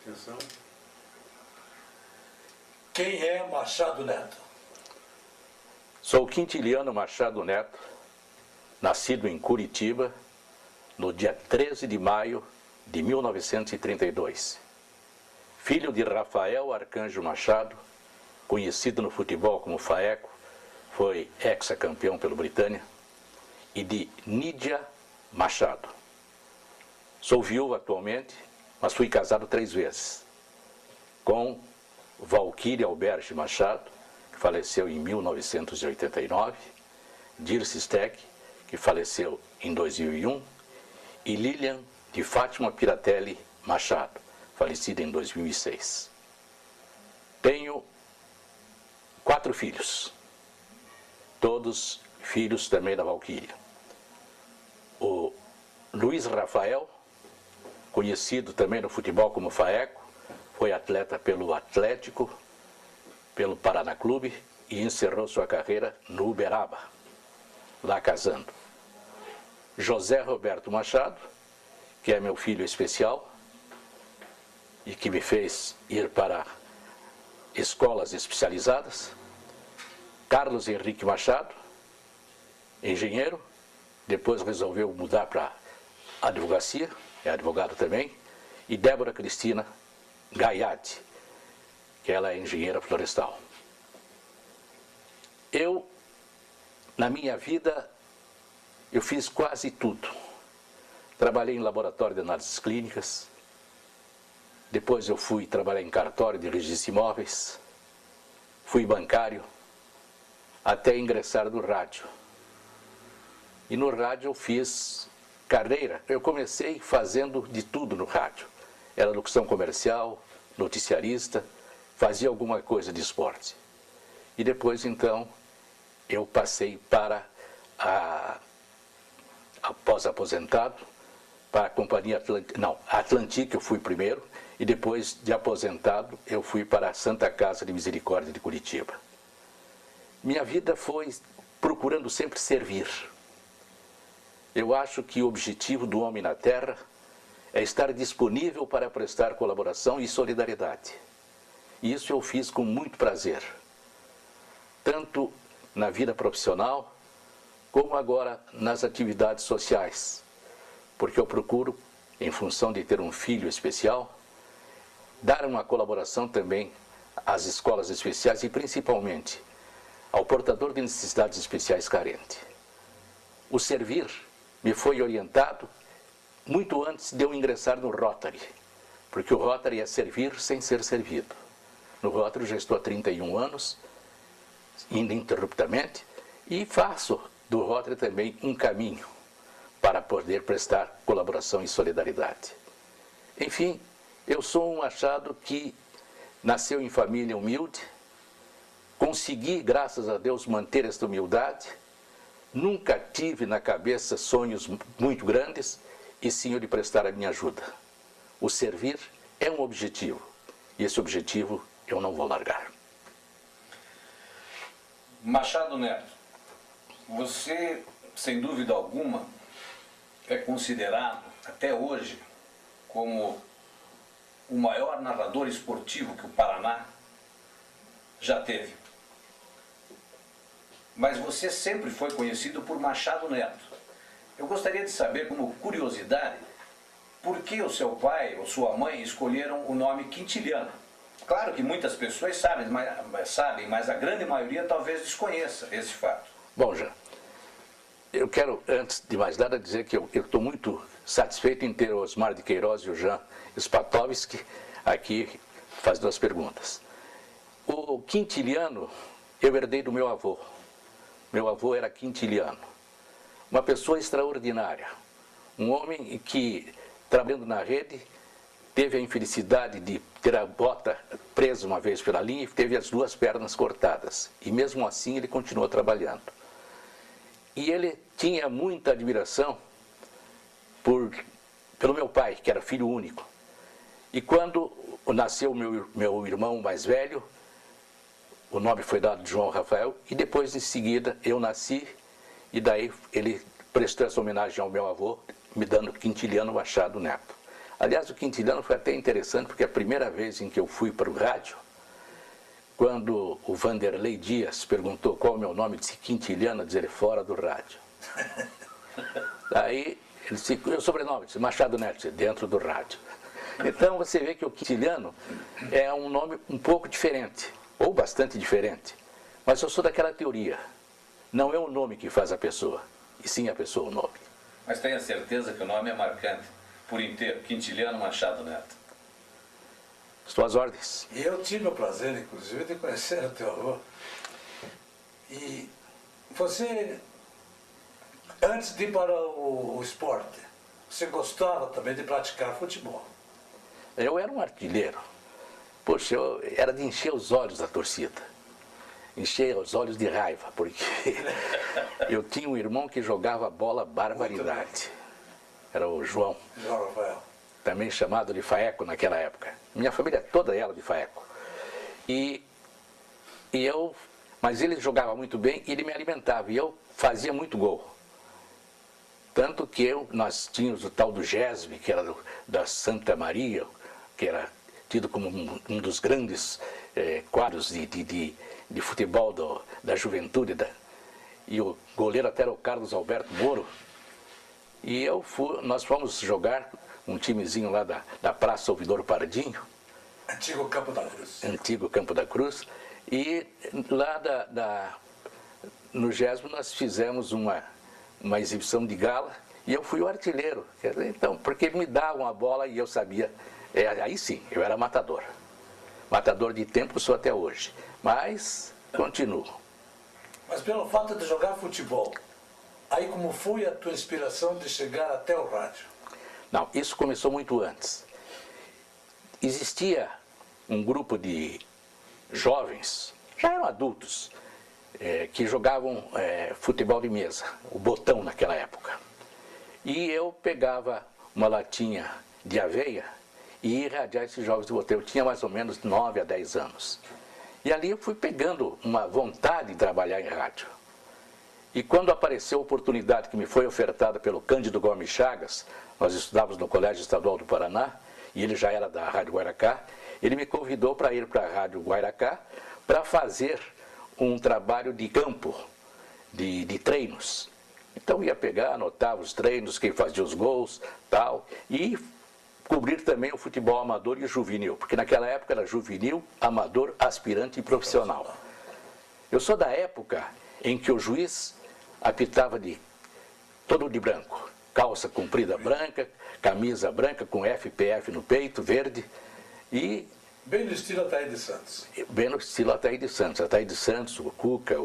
Atenção. Quem é Machado Neto? Sou Quintiliano Machado Neto, nascido em Curitiba, no dia 13 de maio de 1932. Filho de Rafael Arcanjo Machado, conhecido no futebol como Faeco, foi hexacampeão pelo Britânia, e de Nídia Machado. Sou viúvo atualmente, mas fui casado 3 vezes, com Valquíria Alberti Machado, que faleceu em 1989, Dirce Steck, que faleceu em 2001, e Lilian de Fátima Piratelli Machado, falecida em 2006. Tenho 4 filhos, todos filhos também da Valquíria. O Luiz Rafael, conhecido também no futebol como Faeco, foi atleta pelo Atlético, pelo Paraná Clube e encerrou sua carreira no Uberaba, lá casando. José Roberto Machado, que é meu filho especial e que me fez ir para escolas especializadas. Carlos Henrique Machado, engenheiro, depois resolveu mudar para advocacia, é advogado também, e Débora Cristina Gaiati, que ela é engenheira florestal. Na minha vida, eu fiz quase tudo. Trabalhei em laboratório de análises clínicas, depois eu fui trabalhar em cartório de registro de imóveis, fui bancário, até ingressar no rádio. E no rádio eu fiz carreira, eu comecei fazendo de tudo no rádio. Era locução comercial, noticiarista, fazia alguma coisa de esporte. E depois, então, eu passei para após aposentado, para a companhia Atlantic eu fui primeiro, e depois de aposentado eu fui para a Santa Casa de Misericórdia de Curitiba. Minha vida foi procurando sempre servir. Eu acho que o objetivo do homem na Terra é estar disponível para prestar colaboração e solidariedade. E isso eu fiz com muito prazer, tanto na vida profissional, como agora nas atividades sociais, porque eu procuro, em função de ter um filho especial, dar uma colaboração também às escolas especiais e principalmente ao portador de necessidades especiais carente. O servir me foi orientado muito antes de eu ingressar no Rotary, porque o Rotary é servir sem ser servido. No Rotary eu já estou há 31 anos, ininterruptamente, e faço do Rotary também um caminho para poder prestar colaboração e solidariedade. Enfim, eu sou um Machado que nasceu em família humilde, consegui, graças a Deus, manter esta humildade, nunca tive na cabeça sonhos muito grandes, e sim o de prestar a minha ajuda. O servir é um objetivo, e esse objetivo eu não vou largar. Machado Neto, você, sem dúvida alguma, é considerado, até hoje, como o maior narrador esportivo que o Paraná já teve. Mas você sempre foi conhecido por Machado Neto. Eu gostaria de saber, como curiosidade, por que o seu pai ou sua mãe escolheram o nome Quintiliano. Claro que muitas pessoas sabem, mas a grande maioria talvez desconheça esse fato. Bom, Jean, eu quero, antes de mais nada, dizer que eu estou muito satisfeito em ter o Osmar de Queiroz e o Jean Spatovski aqui fazendo as perguntas. O Quintiliano eu herdei do meu avô. Meu avô era quintiliano. Uma pessoa extraordinária. Um homem que, trabalhando na rede, teve a infelicidade de ter a bota presa uma vez pela linha e teve as 2 pernas cortadas. E mesmo assim ele continuou trabalhando. E ele tinha muita admiração pelo meu pai, que era filho único. E quando nasceu meu irmão mais velho, o nome foi dado de João Rafael, e depois, em seguida, eu nasci, e daí ele prestou essa homenagem ao meu avô, me dando Quintiliano Machado Neto. Aliás, o Quintiliano foi até interessante, porque a primeira vez em que eu fui para o rádio, quando o Vanderlei Dias perguntou qual é o meu nome, disse Quintiliano, diz ele, fora do rádio. Aí, ele disse, e o sobrenome? Disse Machado Neto, dentro do rádio. Então, você vê que o Quintiliano é um nome um pouco diferente, ou bastante diferente. Mas eu sou daquela teoria, não é o nome que faz a pessoa, e sim a pessoa o nome. Mas tenha certeza que o nome é marcante, por inteiro, Quintiliano Machado Neto. Suas ordens. E eu tive o prazer, inclusive, de conhecer o teu avô. E você, antes de ir para o esporte, você gostava também de praticar futebol? Eu era um artilheiro. Poxa, eu era de encher os olhos da torcida. Encher os olhos de raiva, porque eu tinha um irmão que jogava bola barbaridade. Era o João. João Rafael. Também chamado de Faeco naquela época. Minha família toda ela de Faeco. Mas ele jogava muito bem e ele me alimentava. E eu fazia muito gol. Tanto que nós tínhamos o tal do Gesme, que era da Santa Maria, que era tido como um dos grandes quadros de futebol da juventude. E o goleiro até era o Carlos Alberto Moro. E nós fomos jogar um timezinho lá da Praça Ouvidor Pardinho. Antigo Campo da Cruz. Antigo Campo da Cruz. E lá no Gesme nós fizemos uma exibição de gala e eu fui o artilheiro. Então, porque me davam a bola e eu sabia. Aí sim, eu era matador. Matador de tempo sou até hoje. Mas continuo. Mas pelo fato de jogar futebol, aí como foi a tua inspiração de chegar até o rádio? Não, isso começou muito antes. Existia um grupo de jovens, já eram adultos, que jogavam futebol de mesa, o botão naquela época. E eu pegava uma latinha de aveia e ia irradiar esses jogos de botão. Eu tinha mais ou menos 9 a 10 anos. E ali eu fui pegando uma vontade de trabalhar em rádio. E quando apareceu a oportunidade que me foi ofertada pelo Cândido Gomes Chagas, nós estudávamos no Colégio Estadual do Paraná, e ele já era da Rádio Guairacá, ele me convidou para ir para a Rádio Guairacá para fazer um trabalho de campo, de treinos. Então ia pegar, anotava os treinos, quem fazia os gols, tal, e cobrir também o futebol amador e juvenil, porque naquela época era juvenil, amador, aspirante e profissional. Eu sou da época em que o juiz apitava todo de branco, calça comprida branca, camisa branca com FPF no peito, verde, e... Bem no estilo Ataíde Santos. Bem no estilo Ataíde Santos. Ataíde Santos, o Cuca,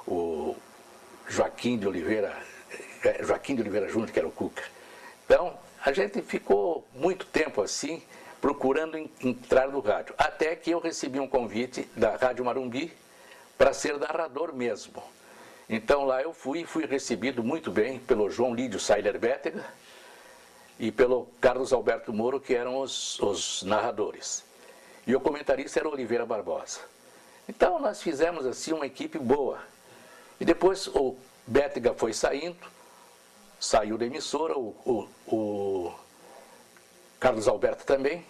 o Joaquim de Oliveira Júnior, que era o Cuca. Então, a gente ficou muito tempo assim, procurando entrar no rádio. Até que eu recebi um convite da Rádio Marumbi para ser narrador mesmo. Então lá eu fui recebido muito bem pelo João Lídio Sailer Bétega e pelo Carlos Alberto Moro, que eram os narradores. E o comentarista era o Oliveira Barbosa. Então nós fizemos assim uma equipe boa. E depois o Bétega foi saindo, saiu da emissora, o Carlos Alberto também,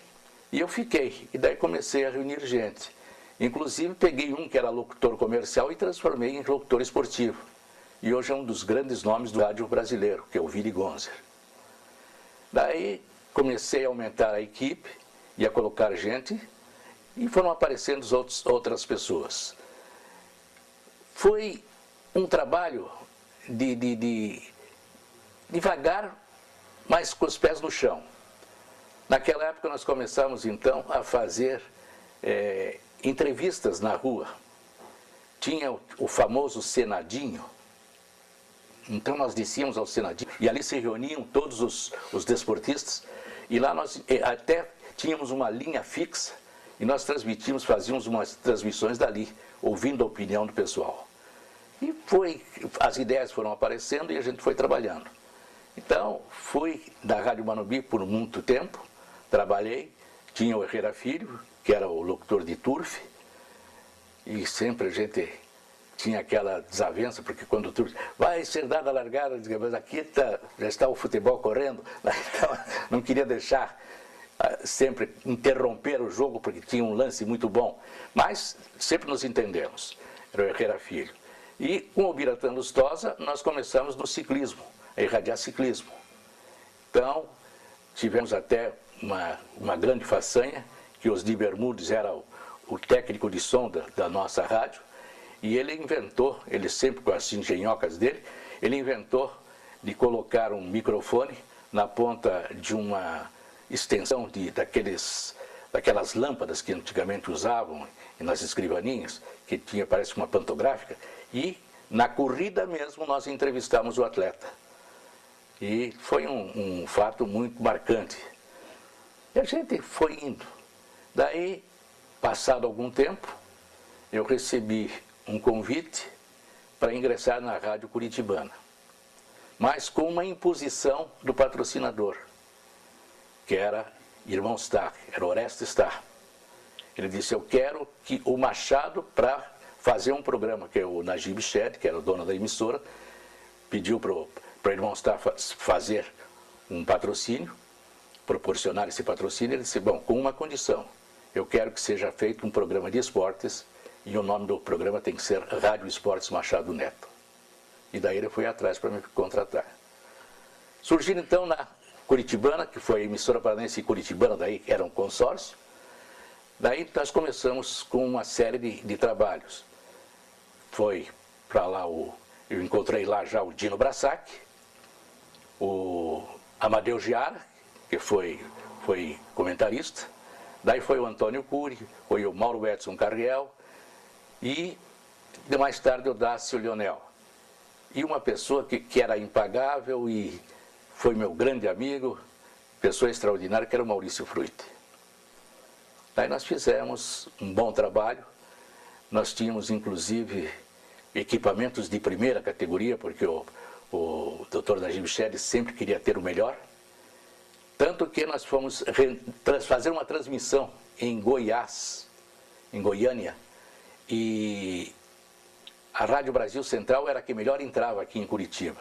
e eu fiquei. E daí comecei a reunir gente. Inclusive peguei um que era locutor comercial e transformei em locutor esportivo. E hoje é um dos grandes nomes do rádio brasileiro, que é o Willy Gonzer. Daí comecei a aumentar a equipe e a colocar gente, e foram aparecendo outras pessoas. Foi um trabalho devagar, mas com os pés no chão. Naquela época nós começamos então a fazer entrevistas na rua. Tinha o famoso Senadinho. Então nós descíamos ao Senadinho e ali se reuniam todos os desportistas, e lá nós até tínhamos uma linha fixa e nós fazíamos umas transmissões dali, ouvindo a opinião do pessoal. E as ideias foram aparecendo e a gente foi trabalhando. Então, fui da Rádio Marumbi por muito tempo, trabalhei, tinha o Herrera Filho, que era o locutor de Turf, e sempre a gente tinha aquela desavença, porque quando o Turf vai ser dada a largada, mas aqui já está o futebol correndo, então não queria deixar. sempre interromper o jogo porque tinha um lance muito bom, mas sempre nos entendemos. Era o Herrera Filho. E com o Biratã Lustosa nós começamos no ciclismo, a irradiar ciclismo. Então, tivemos até uma grande façanha, que Osni Bermudes era o técnico de som da nossa rádio, e ele inventou, ele sempre com as engenhocas dele, ele inventou de colocar um microfone na ponta de uma extensão daquelas lâmpadas que antigamente usavam nas escrivaninhas, que tinha, parece uma pantográfica, e na corrida mesmo nós entrevistamos o atleta. E foi um fato muito marcante. E a gente foi indo. Daí, passado algum tempo, eu recebi um convite para ingressar na Rádio Curitibana, mas com uma imposição do patrocinador, que era Irmão Starr, era Orestes Starr. Ele disse, eu quero que o Machado, para fazer um programa, que é o Najib Shed, que era o dono da emissora, pediu para o Irmão Starr fazer um patrocínio, proporcionar esse patrocínio. Ele disse, bom, com uma condição, eu quero que seja feito um programa de esportes e o nome do programa tem que ser Rádio Esportes Machado Neto. E daí ele foi atrás para me contratar. Surgiram então na Curitibana, que foi a emissora paranaense e Curitibana, daí era um consórcio. Daí nós começamos com uma série de trabalhos. Foi para lá eu encontrei lá já o Dino Brassac, o Amadeu Giara, que foi comentarista, daí foi o Antônio Cury, foi o Mauro Edson Carriel e mais tarde o Dácio Lionel. E uma pessoa que era impagável e foi meu grande amigo, pessoa extraordinária, que era o Maurício Fruit. Daí nós fizemos um bom trabalho, nós tínhamos inclusive equipamentos de primeira categoria, porque o Dr. Najib Shed sempre queria ter o melhor, tanto que nós fomos fazer uma transmissão em Goiás, em Goiânia, e a Rádio Brasil Central era a que melhor entrava aqui em Curitiba.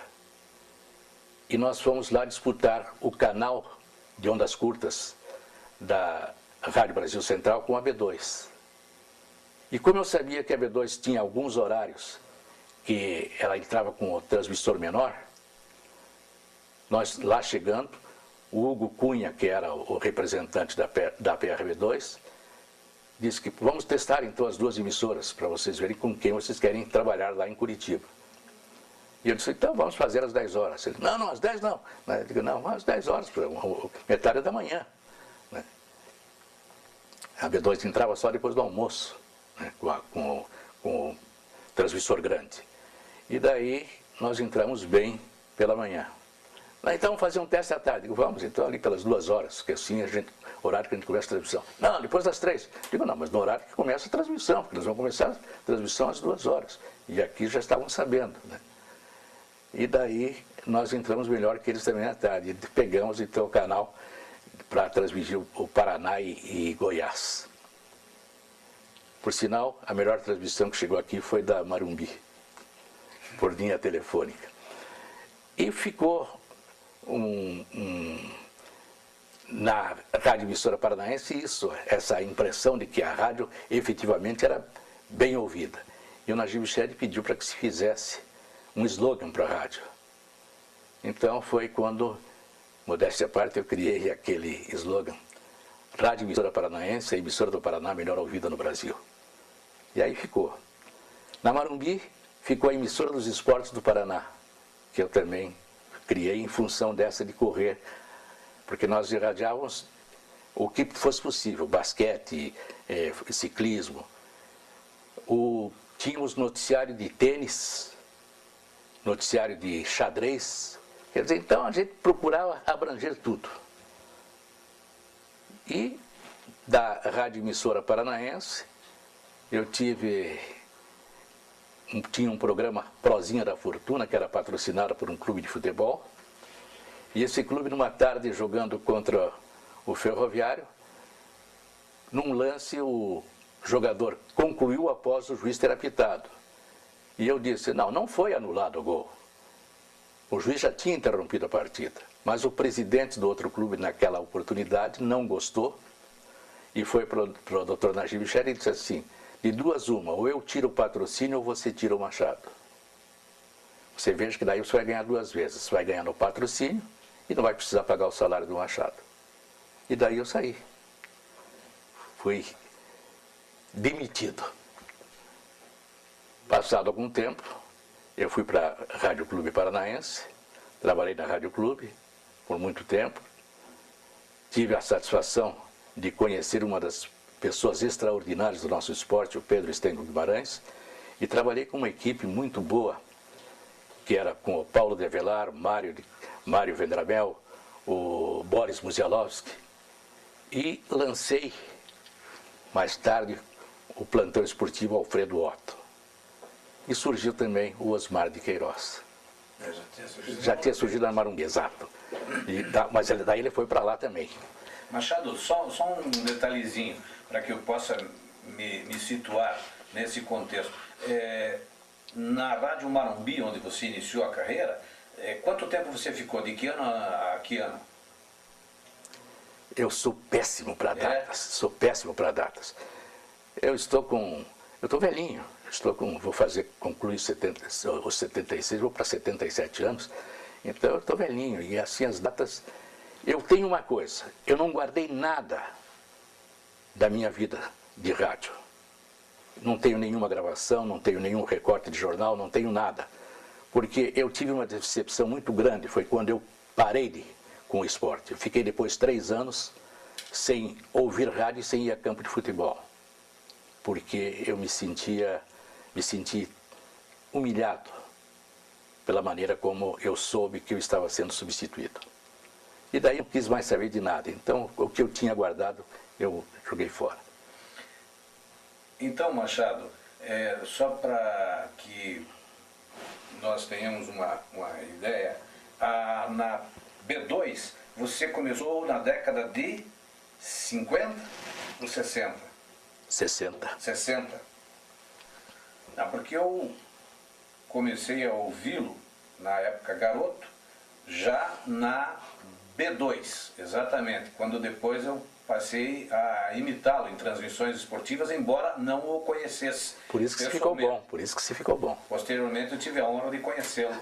E nós fomos lá disputar o canal de ondas curtas da Rádio Brasil Central com a B2. E como eu sabia que a B2 tinha alguns horários que ela entrava com o transmissor menor, nós lá chegando, o Hugo Cunha, que era o representante da PRB2, disse que vamos testar então as duas emissoras para vocês verem com quem vocês querem trabalhar lá em Curitiba. E eu disse, então vamos fazer às 10 horas. Ele, não, às 10 não. Eu digo, não, às 10 horas, metade da manhã. A B2 entrava só depois do almoço, né, com o transmissor grande. E daí nós entramos bem pela manhã. Então vamos fazer um teste à tarde. Digo, vamos, então ali pelas 2 horas, que assim horário que a gente começa a transmissão. Não, depois das 3. Digo, não, mas no horário que começa a transmissão, porque nós vamos começar a transmissão às 2 horas. E aqui já estavam sabendo, né? E daí nós entramos melhor que eles também à tarde. E pegamos então o canal para transmitir o Paraná e Goiás. Por sinal, a melhor transmissão que chegou aqui foi da Marumbi, por linha telefônica. E ficou na Rádio Emissora Paranaense essa impressão de que a rádio efetivamente era bem ouvida. E o Najib Shed pediu para que se fizesse um slogan para a rádio. Então foi quando, modéstia à parte, eu criei aquele slogan: Rádio Emissora Paranaense, a emissora do Paraná melhor ouvida no Brasil. E aí ficou. Na Marumbi ficou a emissora dos esportes do Paraná, que eu também criei em função dessa de correr, porque nós irradiávamos o que fosse possível, basquete, ciclismo. Tínhamos noticiário de tênis, noticiário de xadrez. Quer dizer, então a gente procurava abranger tudo. E da Rádio Emissora Paranaense, eu tinha um programa Prozinha da Fortuna, que era patrocinado por um clube de futebol. E esse clube, numa tarde, jogando contra o Ferroviário, num lance o jogador concluiu após o juiz ter apitado. E eu disse, não foi anulado o gol. O juiz já tinha interrompido a partida. Mas o presidente do outro clube, naquela oportunidade, não gostou e foi para o doutor Najib Michel e disse assim, de duas uma, ou eu tiro o patrocínio ou você tira o Machado. Você veja que daí você vai ganhar duas vezes. Você vai ganhar no patrocínio e não vai precisar pagar o salário do Machado. E daí eu saí. Fui demitido. Passado algum tempo, eu fui para a Rádio Clube Paranaense, trabalhei na Rádio Clube por muito tempo, tive a satisfação de conhecer uma das pessoas extraordinárias do nosso esporte, o Pedro Stengo Guimarães, e trabalhei com uma equipe muito boa, que era com o Paulo de Avelar, Mário Vendramel, o Boris Muzialowski, e lancei, mais tarde, o plantão esportivo Alfredo Otto. E surgiu também o Osmar de Queiroz. Já tinha surgido na Marumbi, exato. Mas daí ele foi para lá também. Machado, só um detalhezinho, para que eu possa me situar nesse contexto. Na Rádio Marumbi, onde você iniciou a carreira, quanto tempo você ficou? De que ano a que ano? Eu sou péssimo para datas, sou péssimo para datas. Eu estou velhinho, vou concluir os 76, vou para 77 anos, então eu estou velhinho, e assim as datas... Eu tenho uma coisa, eu não guardei nada da minha vida de rádio. Não tenho nenhuma gravação, não tenho nenhum recorte de jornal, não tenho nada. Porque eu tive uma decepção muito grande, foi quando eu parei com o esporte. Eu fiquei depois 3 anos sem ouvir rádio e sem ir a campo de futebol. Porque eu me senti humilhado pela maneira como eu soube que eu estava sendo substituído. E daí eu não quis mais saber de nada. Então, o que eu tinha guardado, eu joguei fora. Então, Machado, só para que nós tenhamos uma ideia, na B2 você começou na década de 50 ou 60? 60. 60. Porque eu comecei a ouvi-lo, na época garoto, já na B2, exatamente, quando depois eu passei a imitá-lo em transmissões esportivas, embora não o conhecesse. Por isso que ficou bom, por isso que se ficou bom. Posteriormente eu tive a honra de conhecê-lo,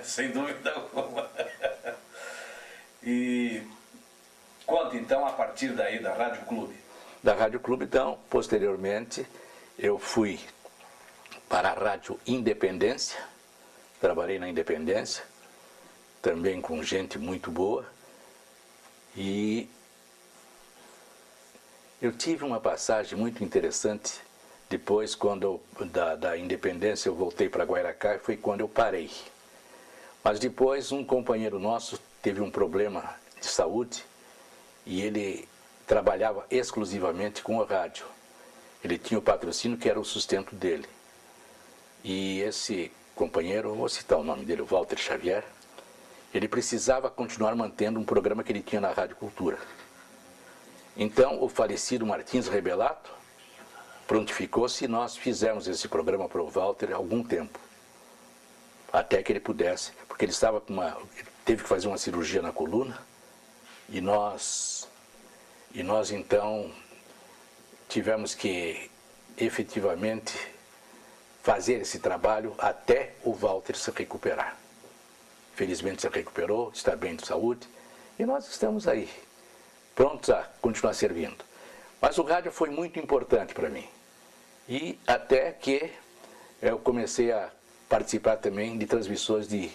sem dúvida alguma. E conta então a partir daí da Rádio Clube. Da Rádio Clube, então, posteriormente, eu fui para a Rádio Independência, trabalhei na Independência, também com gente muito boa, e eu tive uma passagem muito interessante, depois, quando da Independência eu voltei para Guairacá, foi quando eu parei. Mas depois um companheiro nosso teve um problema de saúde, e ele trabalhava exclusivamente com o rádio. Ele tinha o patrocínio que era o sustento dele. E esse companheiro, vou citar o nome dele, o Walter Xavier, ele precisava continuar mantendo um programa que ele tinha na Rádio Cultura. Então, o falecido Martins Rebelato prontificou-se e nós fizemos esse programa para o Walter há algum tempo. Até que ele pudesse, porque ele estava teve que fazer uma cirurgia na coluna, e nós então tivemos que efetivamente fazer esse trabalho até o Walter se recuperar. Felizmente se recuperou, está bem de saúde, e nós estamos aí, prontos a continuar servindo. Mas o rádio foi muito importante para mim, e até que eu comecei a participar também de transmissões de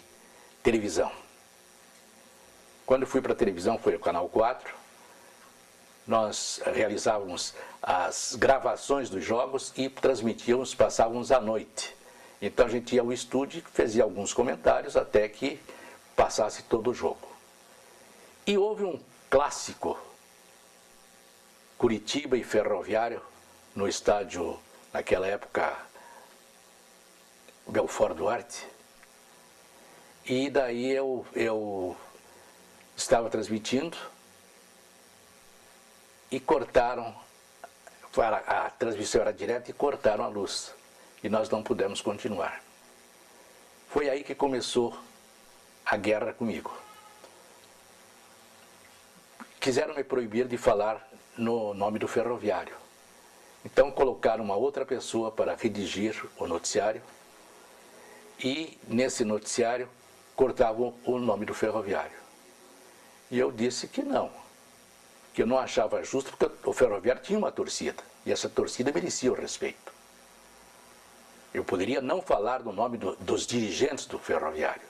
televisão. Quando eu fui para a televisão, foi o Canal 4, nós realizávamos as gravações dos jogos e transmitíamos, passávamos à noite. Então a gente ia ao estúdio, fazia alguns comentários até que passasse todo o jogo. E houve um clássico, Curitiba e Ferroviário, no estádio, naquela época, Belfort Duarte. E daí eu estava transmitindo e cortaram, a transmissão era direta e cortaram a luz. E nós não pudemos continuar. Foi aí que começou a guerra comigo. quiseram me proibir de falar no nome do Ferroviário. Então colocaram uma outra pessoa para redigir o noticiário e nesse noticiário cortavam o nome do Ferroviário. E eu disse que não, que eu não achava justo, porque o Ferroviário tinha uma torcida e essa torcida merecia o respeito. Eu poderia não falar no nome dos dirigentes do Ferroviário,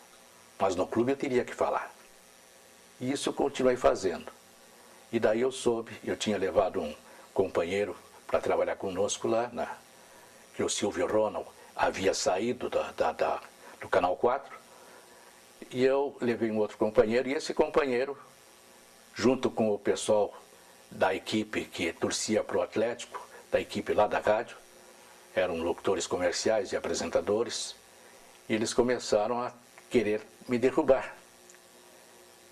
mas no clube eu teria que falar. E isso eu continuei fazendo. E daí eu soube, eu tinha levado um companheiro para trabalhar conosco lá, que o Silvio Ronald havia saído do Canal 4, e eu levei um outro companheiro, e esse companheiro, junto com o pessoal da equipe que torcia para o Atlético, da equipe lá da rádio, eram locutores comerciais e apresentadores, e eles começaram a querer me derrubar.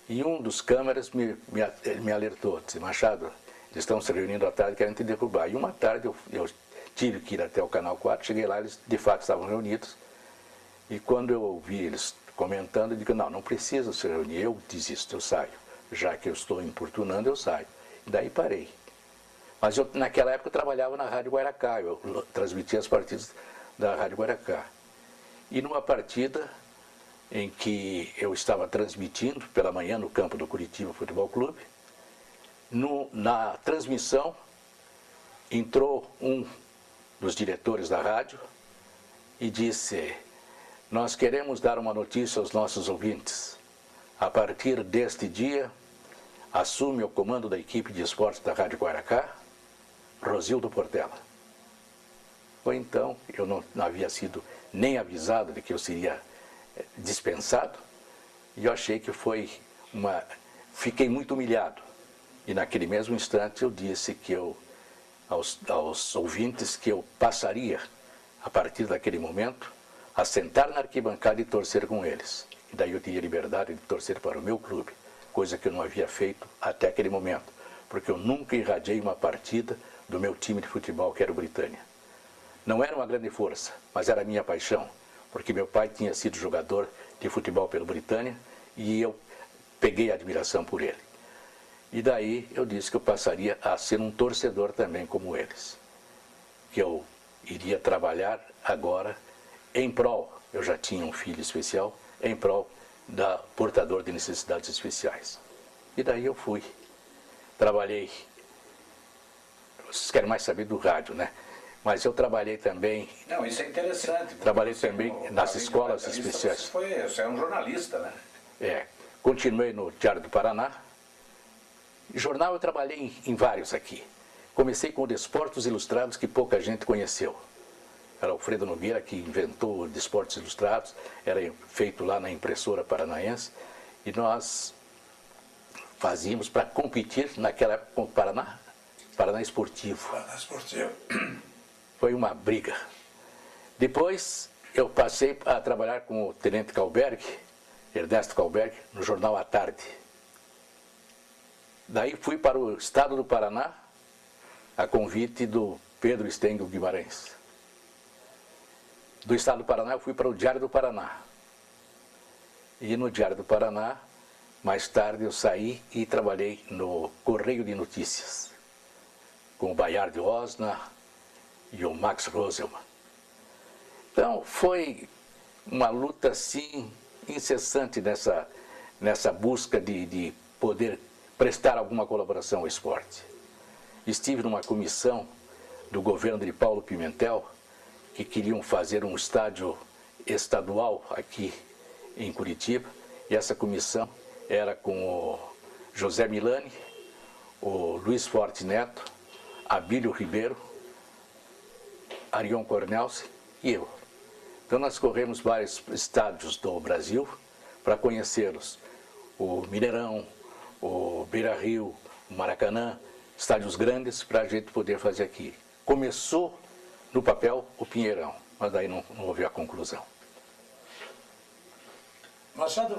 E um dos câmeras me alertou, disse: Machado, eles estão se reunindo à tarde, querem te derrubar. E uma tarde eu tive que ir até o Canal 4, cheguei lá, eles de fato estavam reunidos, e quando eu ouvi eles comentando, eu digo: não precisa se reunir, eu desisto, eu saio. Já que eu estou importunando, eu saio. E daí parei. Mas eu, naquela época, eu trabalhava na Rádio Guaracá, eu transmitia as partidas da Rádio Guaracá. E numa partida em que eu estava transmitindo pela manhã no campo do Curitiba Futebol Clube, na transmissão entrou um dos diretores da rádio e disse: nós queremos dar uma notícia aos nossos ouvintes. A partir deste dia, assume o comando da equipe de esportes da Rádio Guaracá, Rosildo Portela. Foi então, eu não havia sido nem avisado de que eu seria dispensado, e eu achei que foi fiquei muito humilhado. E naquele mesmo instante eu disse que aos ouvintes que eu passaria, a partir daquele momento, a sentar na arquibancada e torcer com eles. E daí eu teria liberdade de torcer para o meu clube, coisa que eu não havia feito até aquele momento, porque eu nunca irradiei uma partida do meu time de futebol, que era o Britânia. Não era uma grande força, mas era a minha paixão, porque meu pai tinha sido jogador de futebol pelo Britânia e eu peguei admiração por ele. E daí eu disse que eu passaria a ser um torcedor também como eles, que eu iria trabalhar agora em prol, eu já tinha um filho especial, em prol da portador de necessidades especiais. E daí eu fui, trabalhei, vocês querem mais saber do rádio, né? Mas eu trabalhei também... Não, isso é interessante. Trabalhei também nas escolas especiais. Você é um jornalista, né? Continuei no Diário do Paraná. Jornal eu trabalhei em vários aqui. Comecei com o Desportos Ilustrados, que pouca gente conheceu. Era Alfredo Nogueira que inventou o Desportos Ilustrados, era feito lá na impressora paranaense, e nós fazíamos para competir naquela época com o Paraná Esportivo. Paraná Esportivo. Foi uma briga. Depois eu passei a trabalhar com o Tenente Kalberg, Ernesto Kalberg, no Jornal à Tarde. Daí fui para o estado do Paraná, a convite do Pedro Stengel Guimarães. Do estado do Paraná eu fui para o Diário do Paraná. E no Diário do Paraná, mais tarde eu saí e trabalhei no Correio de Notícias, com o Bayard Osna e o Max Roselman. Então foi uma luta assim incessante nessa busca de poder prestar alguma colaboração ao esporte. Estive numa comissão do governo de Paulo Pimentel, que queriam fazer um estádio estadual aqui em Curitiba, e essa comissão era com o José Milani, o Luiz Forte Neto, Abílio Ribeiro, Arion Cornelsen e eu. Então nós corremos vários estádios do Brasil para conhecê-los. O Mineirão, o Beira-Rio, o Maracanã, estádios grandes para a gente poder fazer aqui. Começou no papel o Pinheirão, mas daí não houve a conclusão. Machado,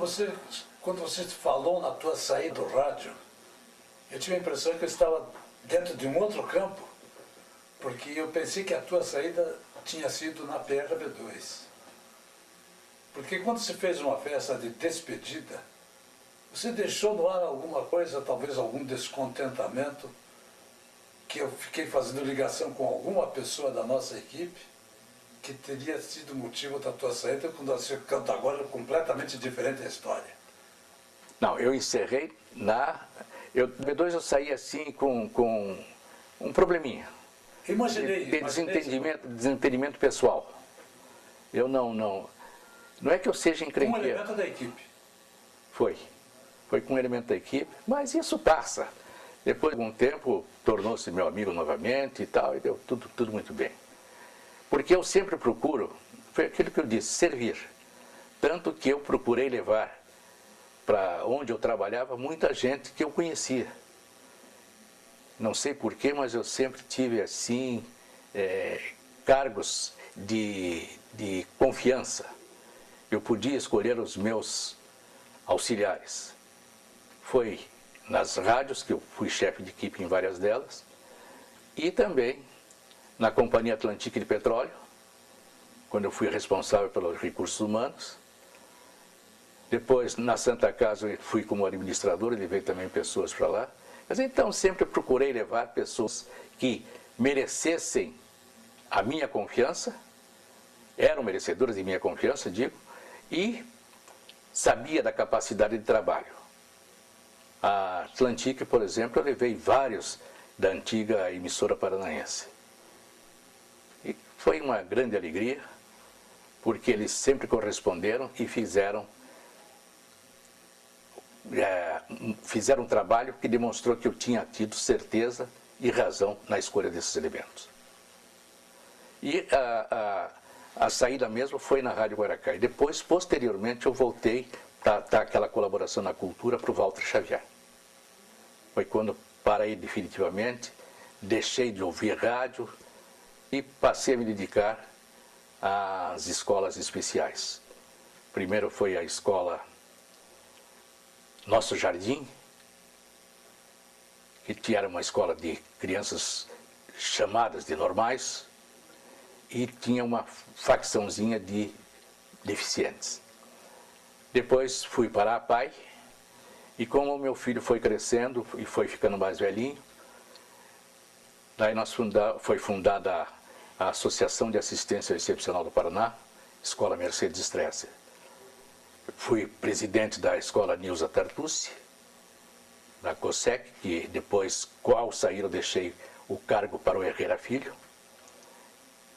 quando você falou na tua saída do rádio, eu tive a impressão que eu estava dentro de um outro campo, porque eu pensei que a tua saída tinha sido na PRB2. Porque quando se fez uma festa de despedida, Você deixou no ar alguma coisa, talvez algum descontentamento, que eu fiquei fazendo ligação com alguma pessoa da nossa equipe, que teria sido motivo da tua saída, quando você canta agora completamente diferente a história? Não, eu encerrei depois eu saí assim com um probleminha. Imaginei. Desentendimento pessoal. Eu não é que eu seja encrenqueiro. Um elemento da equipe. Foi com um elemento da equipe, mas isso passa. Depois de algum tempo, tornou-se meu amigo novamente e tal, e deu tudo muito bem. Porque eu sempre procuro, foi aquilo que eu disse, servir. Tanto que eu procurei levar para onde eu trabalhava muita gente que eu conhecia. Não sei porquê, mas eu sempre tive assim, cargos de confiança. Eu podia escolher os meus auxiliares. Foi nas rádios, que eu fui chefe de equipe em várias delas, e também na Companhia Atlântica de Petróleo, quando eu fui responsável pelos recursos humanos. Depois, na Santa Casa, eu fui como administrador, levei também pessoas para lá. Mas então, sempre procurei levar pessoas que merecessem a minha confiança, eram merecedoras de minha confiança, digo, e sabia da capacidade de trabalho. A Atlântica, por exemplo, eu levei vários da antiga emissora paranaense. E foi uma grande alegria, porque eles sempre corresponderam e fizeram um trabalho que demonstrou que eu tinha tido certeza e razão na escolha desses elementos. E a saída mesmo foi na Rádio Guaracá. E depois, posteriormente, eu voltei para dar aquela colaboração na cultura para o Walter Xavier. Foi quando parei definitivamente, deixei de ouvir rádio e passei a me dedicar às escolas especiais. Primeiro foi a escola Nosso Jardim, que era uma escola de crianças chamadas de normais, e tinha uma facçãozinha de deficientes. Depois fui para a APAI, e como o meu filho foi crescendo e foi ficando mais velhinho, daí foi fundada a Associação de Assistência Excepcional do Paraná, Escola Mercedes Stresser. Fui presidente da Escola Nilza Tartucci, da COSEC, que depois, ao sair, eu deixei o cargo para o Herrera Filho.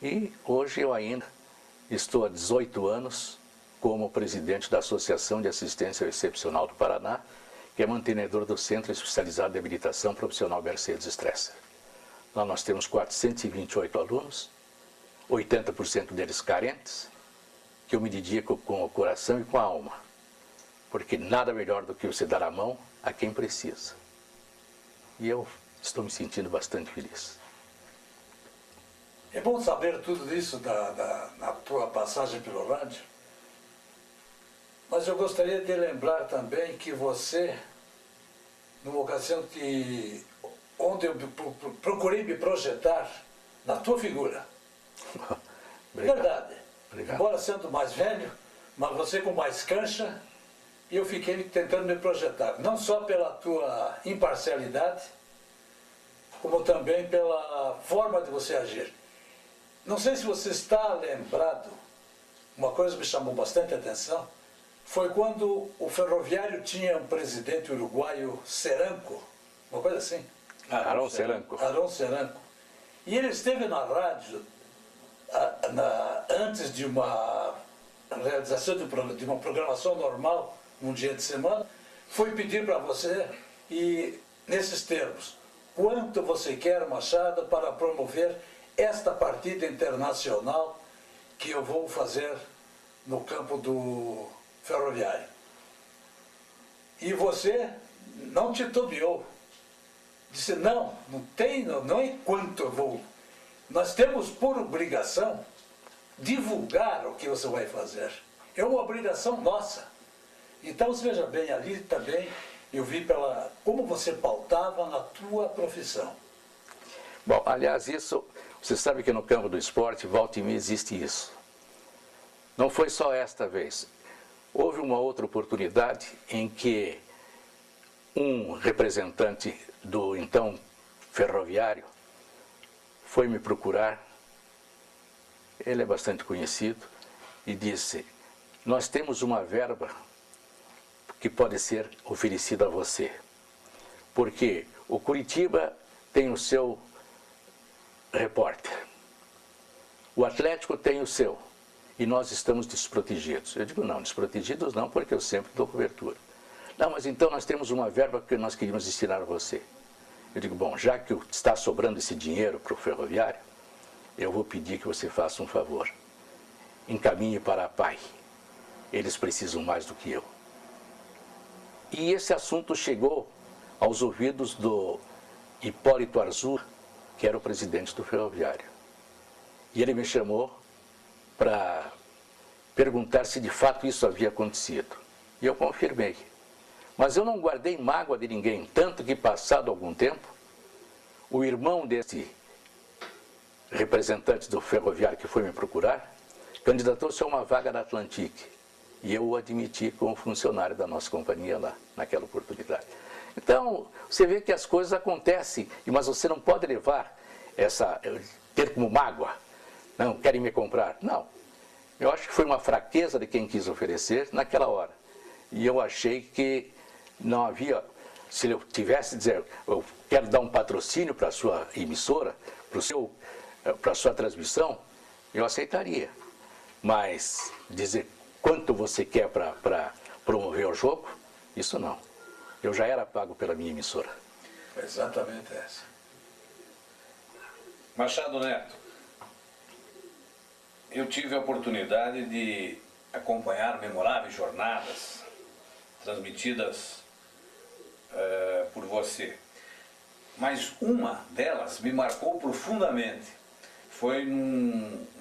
E hoje eu ainda estou há 18 anos como presidente da Associação de Assistência Excepcional do Paraná, que é mantenedor do Centro Especializado de Habilitação Profissional Mercedes Stresser. Lá nós temos 428 alunos, 80% deles carentes, que eu me dedico com o coração e com a alma, porque nada melhor do que você dar a mão a quem precisa. E eu estou me sentindo bastante feliz. É bom saber tudo isso na tua passagem pelo rádio, mas eu gostaria de lembrar também que você, numa ocasião onde eu procurei me projetar na tua figura. Verdade. Obrigado. Embora sendo mais velho, mas você com mais cancha, e eu fiquei tentando me projetar, não só pela tua imparcialidade, como também pela forma de você agir. Não sei se você está lembrado, uma coisa me chamou bastante atenção, foi quando o Ferroviário tinha um presidente uruguaio, Seranco, uma coisa assim. Aron Seranco. Aron Seranco. E ele esteve na rádio antes de uma realização de uma programação normal, um dia de semana, foi pedir para você, e nesses termos, quanto você quer, Machado, para promover esta partida internacional que eu vou fazer no campo do Ferroviário. E você não titubeou. Disse, não é quanto eu vou. Nós temos por obrigação divulgar o que você vai fazer. É uma obrigação nossa. Então, você veja bem, ali também eu vi como você pautava na tua profissão. Bom, aliás, isso, você sabe que no campo do esporte, volta e meia, existe isso. Não foi só esta vez. Houve uma outra oportunidade em que um representante do então ferroviário foi me procurar, ele é bastante conhecido, e disse: nós temos uma verba que pode ser oferecida a você, porque o Curitiba tem o seu repórter, o Atlético tem o seu, e nós estamos desprotegidos. Eu digo: não, desprotegidos não, porque eu sempre dou cobertura. Não, mas então nós temos uma verba que nós queríamos destinar a você. Eu digo: bom, já que está sobrando esse dinheiro para o ferroviário, eu vou pedir que você faça um favor. Encaminhe para a PAI. Eles precisam mais do que eu. E esse assunto chegou aos ouvidos do Hipólito Arzur, que era o presidente do ferroviário. E ele me chamou para perguntar se de fato isso havia acontecido. E eu confirmei. Mas eu não guardei mágoa de ninguém, tanto que, passado algum tempo, o irmão desse representante do ferroviário que foi me procurar candidatou-se a uma vaga da Atlantique. E eu o admiti como funcionário da nossa companhia lá, naquela oportunidade. Então, você vê que as coisas acontecem, mas você não pode levar ter como mágoa. Não, querem me comprar. Não. Eu acho que foi uma fraqueza de quem quis oferecer naquela hora. E eu achei que não havia, se eu tivesse dizer, eu quero dar um patrocínio para a sua emissora, para a sua transmissão, eu aceitaria. Mas dizer quanto você quer para promover o jogo, isso não. Eu já era pago pela minha emissora. Exatamente essa. Machado Neto, eu tive a oportunidade de acompanhar memoráveis jornadas transmitidas por você. Mas uma delas me marcou profundamente. Foi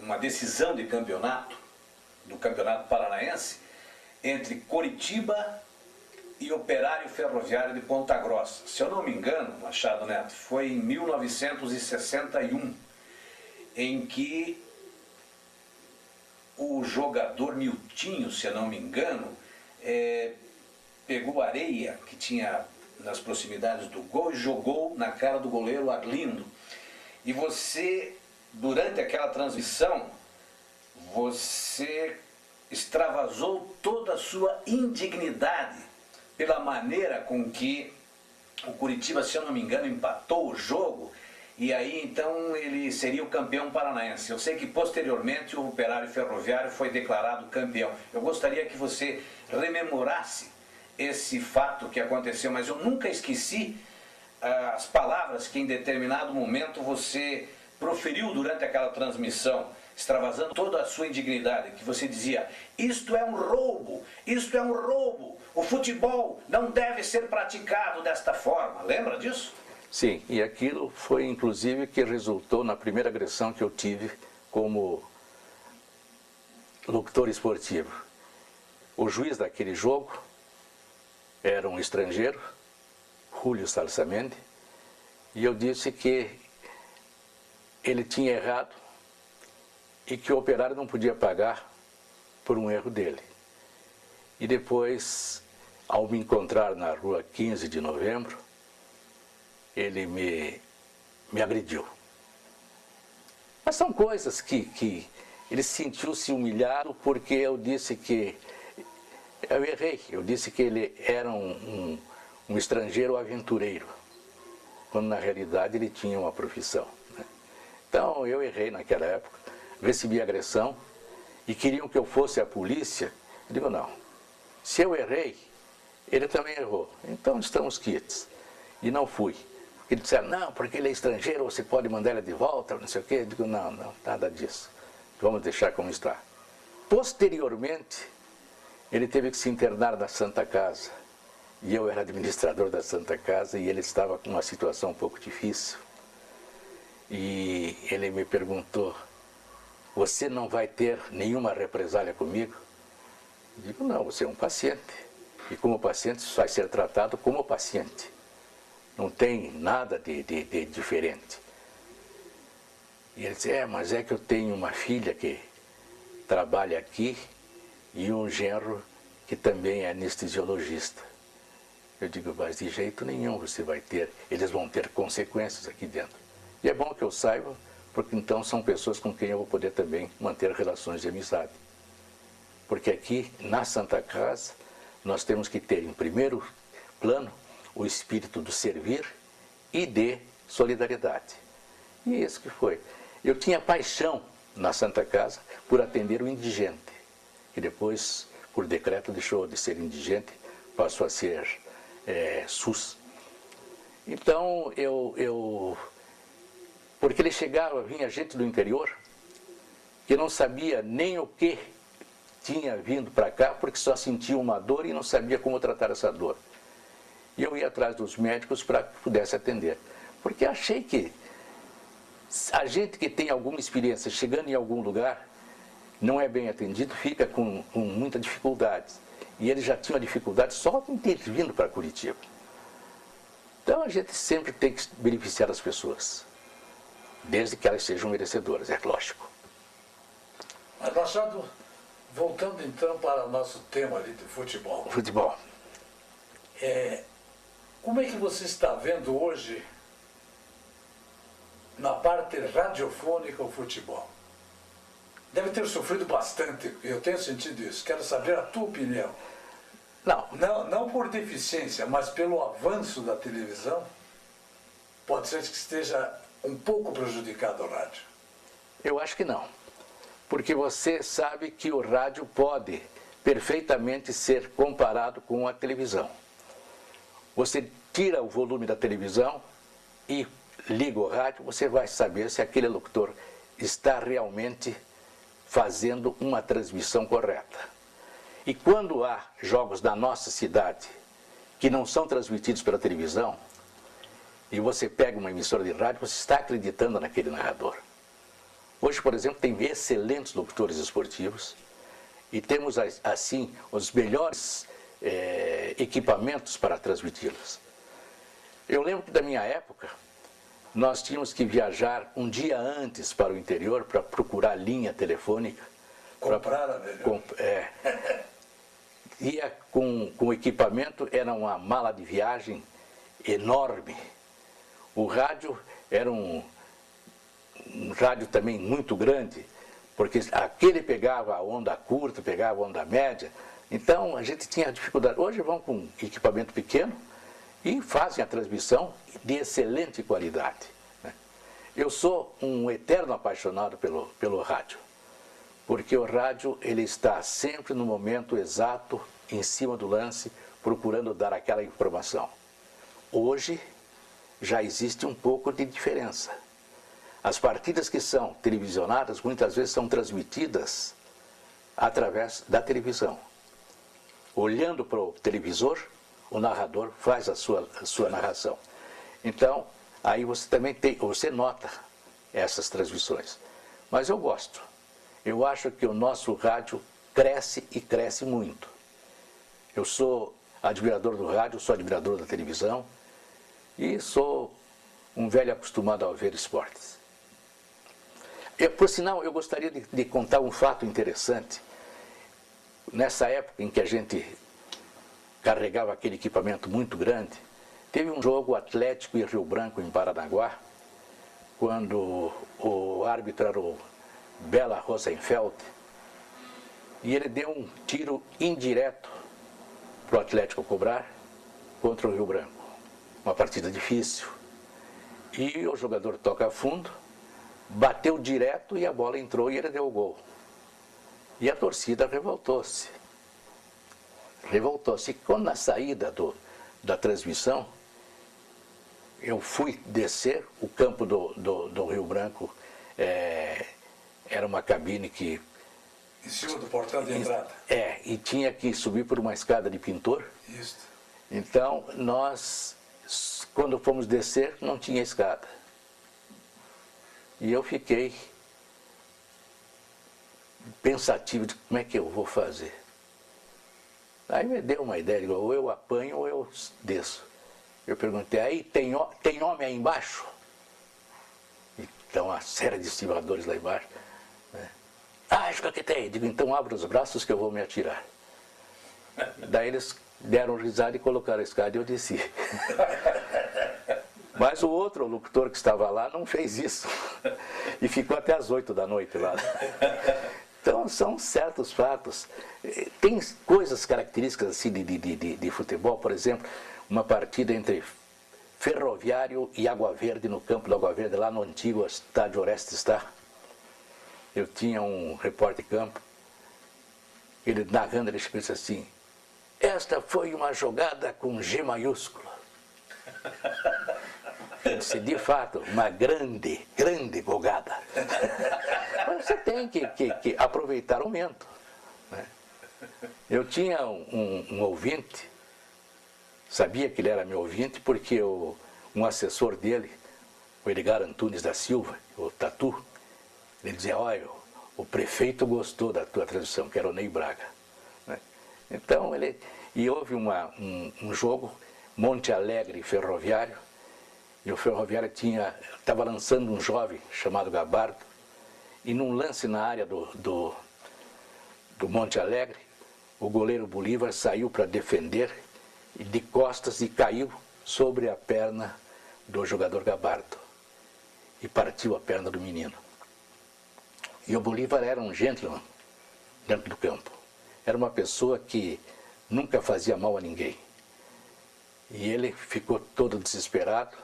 uma decisão de campeonato, do Campeonato Paranaense, entre Coritiba e Operário Ferroviário de Ponta Grossa. Se eu não me engano, Machado Neto, foi em 1961, em que o jogador Miltinho, se eu não me engano, pegou areia que tinha nas proximidades do gol e jogou na cara do goleiro Arlindo. E você, durante aquela transmissão, você extravasou toda a sua indignidade pela maneira com que o Curitiba, se eu não me engano, empatou o jogo, e aí então ele seria o campeão paranaense. Eu sei que posteriormente o Operário Ferroviário foi declarado campeão. Eu gostaria que você rememorasse esse fato que aconteceu, mas eu nunca esqueci as palavras que em determinado momento você proferiu durante aquela transmissão, extravasando toda a sua indignidade, que você dizia: isto é um roubo, o futebol não deve ser praticado desta forma. Lembra disso? Sim, e aquilo foi inclusive que resultou na primeira agressão que eu tive como locutor esportivo. O juiz daquele jogo era um estrangeiro, Júlio Salsamendi, e eu disse que ele tinha errado e que o Operário não podia pagar por um erro dele. E depois, ao me encontrar na rua 15 de novembro, ele me agrediu. Mas são coisas que ele sentiu-se humilhado porque eu disse que eu errei. Eu disse que ele era um estrangeiro aventureiro, quando na realidade ele tinha uma profissão, né? Então eu errei naquela época, recebi agressão e queriam que eu fosse à polícia. Eu digo: não, se eu errei, ele também errou, então estamos quites. E não fui. Ele disseram: não, porque ele é estrangeiro, você pode mandar ele de volta, não sei o quê. Eu digo: não, nada disso, vamos deixar como está. Posteriormente, ele teve que se internar na Santa Casa, e eu era administrador da Santa Casa, e ele estava com uma situação um pouco difícil. E ele me perguntou: você não vai ter nenhuma represália comigo? Eu digo: não, você é um paciente, e como paciente vai ser tratado como paciente. Não tem nada de diferente. E ele disse: mas é que eu tenho uma filha que trabalha aqui e um genro que também é anestesiologista. Eu digo, mas de jeito nenhum você vai ter, eles vão ter consequências aqui dentro. E é bom que eu saiba, porque então são pessoas com quem eu vou poder também manter relações de amizade. Porque aqui, na Santa Casa, nós temos que ter, em primeiro plano, o espírito do servir e de solidariedade. E isso que foi. Eu tinha paixão na Santa Casa por atender o indigente, que depois, por decreto, deixou de ser indigente, passou a ser SUS. Então, porque ele chegava, vinha gente do interior, que não sabia nem o que tinha vindo para cá, porque só sentia uma dor e não sabia como tratar essa dor. E eu ia atrás dos médicos para que pudesse atender. Porque achei que a gente que tem alguma experiência chegando em algum lugar, não é bem atendido, fica com muita dificuldade. E eles já tinham a dificuldade só em ter vindo para Curitiba. Então a gente sempre tem que beneficiar as pessoas, desde que elas sejam merecedoras, é lógico. Mas, Machado, voltando então para o nosso tema ali de futebol. Futebol. Como é que você está vendo hoje, na parte radiofônica, o futebol? Deve ter sofrido bastante, eu tenho sentido isso. Quero saber a tua opinião. Não por deficiência, mas pelo avanço da televisão, pode ser que esteja um pouco prejudicado o rádio. Eu acho que não. Porque você sabe que o rádio pode perfeitamente ser comparado com a televisão. Você tira o volume da televisão e liga o rádio, você vai saber se aquele locutor está realmente fazendo uma transmissão correta. E quando há jogos da nossa cidade que não são transmitidos pela televisão, e você pega uma emissora de rádio, você está acreditando naquele narrador. Hoje, por exemplo, tem excelentes locutores esportivos e temos, assim, os melhores equipamentos para transmiti-los. Eu lembro que da minha época, nós tínhamos que viajar um dia antes para o interior para procurar linha telefônica. Comprar a melhor. Ia com o equipamento, era uma mala de viagem enorme. O rádio era um rádio também muito grande, porque aquele pegava a onda curta, pegava a onda média, então a gente tinha dificuldade. Hoje vão com equipamento pequeno e fazem a transmissão de excelente qualidade. Eu sou um eterno apaixonado pelo rádio, porque o rádio ele está sempre no momento exato, em cima do lance, procurando dar aquela informação. Hoje já existe um pouco de diferença. As partidas que são televisionadas muitas vezes são transmitidas através da televisão. Olhando para o televisor, o narrador faz a sua narração. Então, aí você também você nota essas transmissões. Mas eu gosto. Eu acho que o nosso rádio cresce e cresce muito. Eu sou admirador do rádio, sou admirador da televisão e sou um velho acostumado a ver esportes. Por sinal, eu gostaria de contar um fato interessante. Nessa época em que a gente carregava aquele equipamento muito grande, teve um jogo Atlético e Rio Branco em Paranaguá, quando o árbitro era o Bela Rosenfeld, e ele deu um tiro indireto para o Atlético cobrar contra o Rio Branco. Uma partida difícil. E o jogador toca a fundo, bateu direto e a bola entrou e ele deu o gol. E a torcida revoltou-se. Revoltou-se. E quando na saída da transmissão, eu fui descer, o campo do Rio Branco era uma cabine que... Em cima do portão de entrada. E tinha que subir por uma escada de pintor. Isso. Então, nós, quando fomos descer, não tinha escada. E eu fiquei pensativo de como é que eu vou fazer. Aí me deu uma ideia, digo, ou eu apanho ou eu desço. Eu perguntei, aí tem homem aí embaixo? Então, uma série de estimadores lá embaixo. Né? Acho que tem. Digo, então abra os braços que eu vou me atirar. Daí eles deram risada e colocaram a escada e eu desci. Mas o outro locutor que estava lá não fez isso. E ficou até as 8 da noite lá. Então, são certos fatos. Tem coisas características assim de futebol, por exemplo, uma partida entre Ferroviário e Água Verde, no campo do Água Verde, lá no antigo estádio Orestes Star. Eu tinha um repórter de campo, ele narrando, ele disse assim: esta foi uma jogada com G maiúsculo. Eu disse, de fato, uma grande jogada. Mas você tem que aproveitar o momento, né? Eu tinha um ouvinte, sabia que ele era meu ouvinte, porque um assessor dele, o Edgar Antunes da Silva, o Tatu, ele dizia, olha, o prefeito gostou da tua transmissão, que era o Ney Braga, né? Então, e houve um jogo, Monte Alegre Ferroviário, e o Ferroviário estava lançando um jovem chamado Gabardo, e num lance na área do Monte Alegre, o goleiro Bolívar saiu para defender de costas e caiu sobre a perna do jogador Gabardo e partiu a perna do menino. E o Bolívar era um gentleman dentro do campo. Era uma pessoa que nunca fazia mal a ninguém. E ele ficou todo desesperado.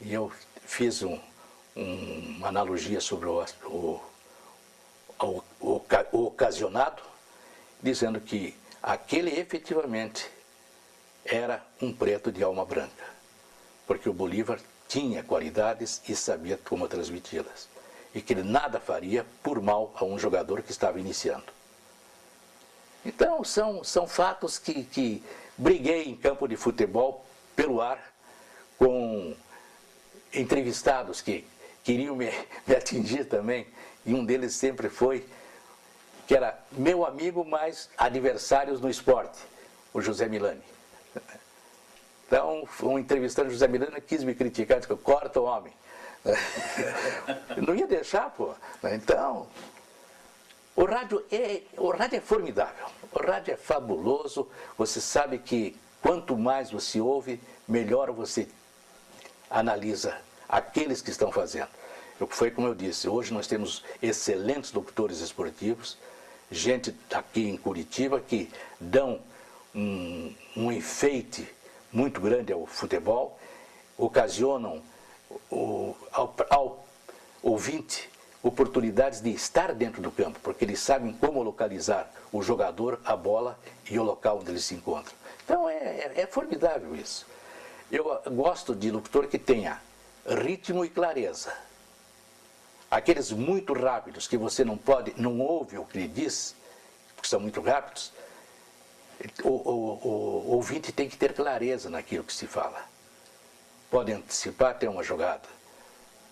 E eu fiz uma analogia sobre o ocasionado, dizendo que aquele efetivamente era um preto de alma branca, porque o Bolívar tinha qualidades e sabia como transmiti-las, e que ele nada faria por mal a um jogador que estava iniciando. Então, são fatos que briguei em campo de futebol pelo ar com entrevistados que queriam me atingir também, e um deles sempre foi, que era meu amigo, mas adversários no esporte, o José Milani. Então, um entrevistante, José Milani, quis me criticar, disse, corta o homem. Não ia deixar, pô. Então, o rádio é formidável, o rádio é fabuloso, você sabe que quanto mais você ouve, melhor você analisa aqueles que estão fazendo. Foi como eu disse, hoje nós temos excelentes locutores esportivos, gente aqui em Curitiba que dão um enfeite muito grande ao futebol, ocasionam ao ouvinte oportunidades de estar dentro do campo, porque eles sabem como localizar o jogador, a bola e o local onde eles se encontram. Então é formidável isso. Eu gosto de locutor que tenha ritmo e clareza. Aqueles muito rápidos que você não ouve o que ele diz, porque são muito rápidos, o ouvinte tem que ter clareza naquilo que se fala. Pode antecipar até uma jogada,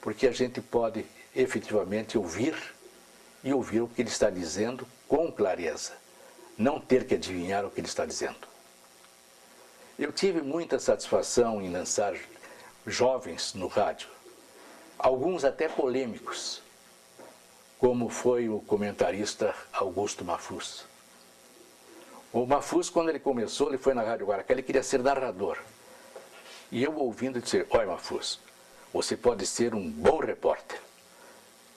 porque a gente pode efetivamente ouvir o que ele está dizendo com clareza, não ter que adivinhar o que ele está dizendo. Eu tive muita satisfação em lançar jovens no rádio, alguns até polêmicos, como foi o comentarista Augusto Mafuz. O Mafuz, quando ele começou, ele foi na Rádio Guaracá, ele queria ser narrador. E eu ouvindo disse, olha Mafuz, você pode ser um bom repórter,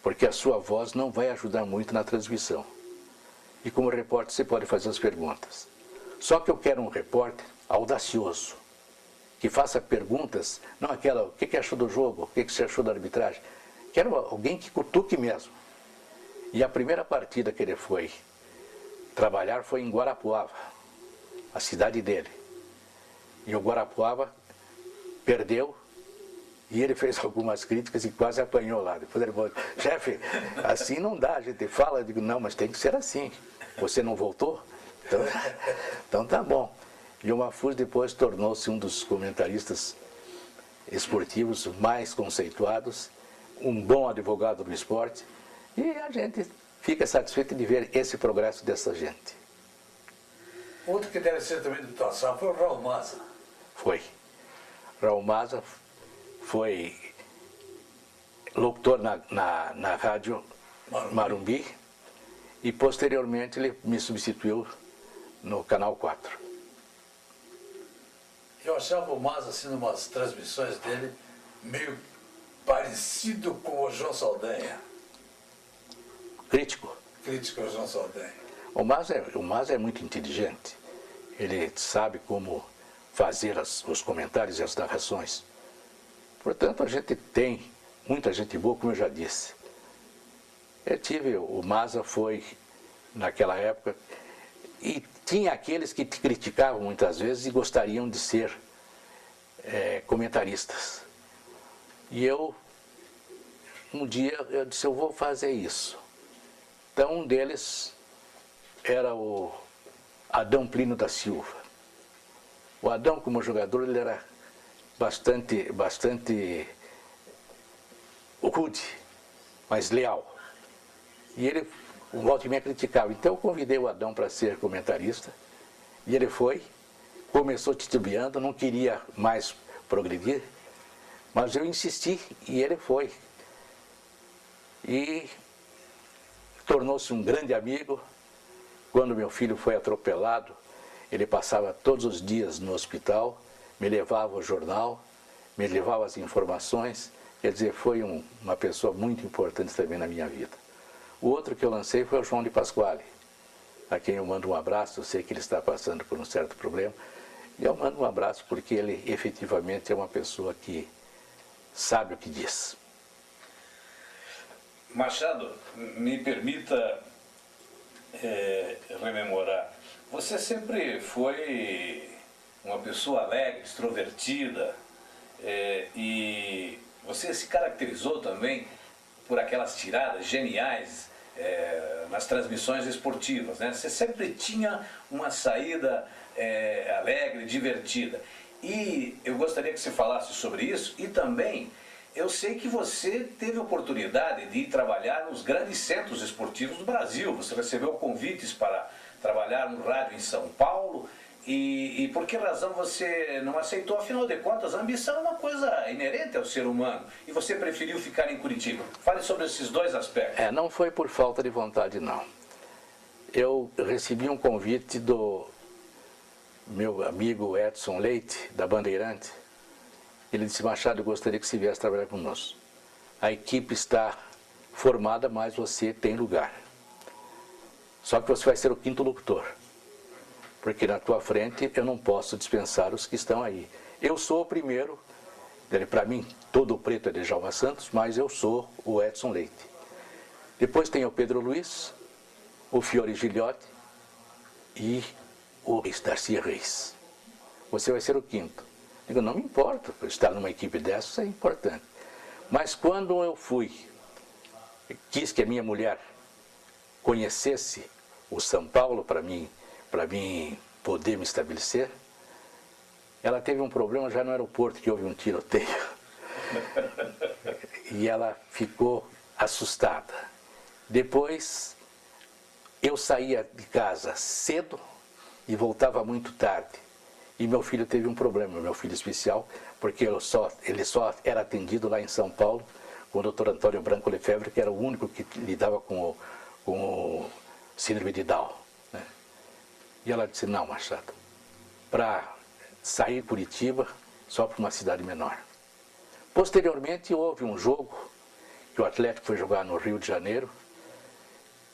porque a sua voz não vai ajudar muito na transmissão. E como repórter você pode fazer as perguntas. Só que eu quero um repórter audacioso, que faça perguntas, não aquela, o que achou do jogo, o que você achou da arbitragem. Quero alguém que cutuque mesmo. E a primeira partida que ele foi trabalhar foi em Guarapuava, a cidade dele. E o Guarapuava perdeu, e ele fez algumas críticas e quase apanhou lá. Depois ele falou, chefe, assim não dá, a gente fala, eu digo, não, mas tem que ser assim. Você não voltou? Então tá bom. E o Mafuz depois tornou-se um dos comentaristas esportivos mais conceituados, um bom advogado do esporte, e a gente fica satisfeito de ver esse progresso dessa gente. Outro que deve ser também de tua sala foi o Raul Maza. Foi. Raul Maza foi locutor na rádio Marumbi, e posteriormente ele me substituiu no Canal 4. Eu achava o Maza, assim, numas transmissões dele, meio parecido com o João Saldanha. Crítico. Crítico ao João Saldanha. O Maza é muito inteligente. Ele sabe como fazer os comentários e as narrações. Portanto, a gente tem muita gente boa, como eu já disse. O Maza foi, naquela época, e tinha aqueles que te criticavam muitas vezes e gostariam de ser comentaristas. E um dia, eu disse, eu vou fazer isso. Então, um deles era o Adão Plínio da Silva. O Adão, como jogador, ele era bastante rude, mas leal. E ele, o volta e meia, criticava. Então eu convidei o Adão para ser comentarista. E ele foi, começou titubeando, não queria mais progredir. Mas eu insisti e ele foi. E tornou-se um grande amigo. Quando meu filho foi atropelado, ele passava todos os dias no hospital, me levava o jornal, me levava as informações. Quer dizer, foi uma pessoa muito importante também na minha vida. O outro que eu lancei foi o João de Pasquale, a quem eu mando um abraço. Eu sei que ele está passando por um certo problema. E eu mando um abraço porque ele efetivamente é uma pessoa que sabe o que diz. Machado, me permita rememorar. Você sempre foi uma pessoa alegre, extrovertida, e você se caracterizou também por aquelas tiradas geniais nas transmissões esportivas, né? Você sempre tinha uma saída alegre, divertida. E eu gostaria que você falasse sobre isso. E também, eu sei que você teve oportunidade de ir trabalhar nos grandes centros esportivos do Brasil. Você recebeu convites para trabalhar no rádio em São Paulo. E por que razão você não aceitou? Afinal de contas, a ambição é uma coisa inerente ao ser humano. E você preferiu ficar em Curitiba. Fale sobre esses dois aspectos. Não foi por falta de vontade, não. Eu recebi um convite do meu amigo Edson Leite, da Bandeirante. Ele disse, Machado, eu gostaria que você viesse trabalhar conosco. A equipe está formada, mas você tem lugar. Só que você vai ser o quinto locutor. Porque na tua frente eu não posso dispensar os que estão aí. Eu sou o primeiro, para mim, todo o preto é de Djalma Santos, mas eu sou o Edson Leite. Depois tem o Pedro Luiz, o Fiore Gilhote e o Darcy Reis. Você vai ser o quinto. Digo, não me importa, estar numa equipe dessa é importante. Mas quando eu quis que a minha mulher conhecesse o São Paulo para mim poder me estabelecer, ela teve um problema já no aeroporto, que houve um tiroteio. E ela ficou assustada. Depois, eu saía de casa cedo e voltava muito tarde. E meu filho teve um problema, meu filho especial, porque ele só era atendido lá em São Paulo com o Dr. Antônio Branco Lefebvre, que era o único que lidava com o síndrome de Down. Né? E ela disse, não, Machado, para sair de Curitiba, só para uma cidade menor. Posteriormente, houve um jogo que o Atlético foi jogar no Rio de Janeiro,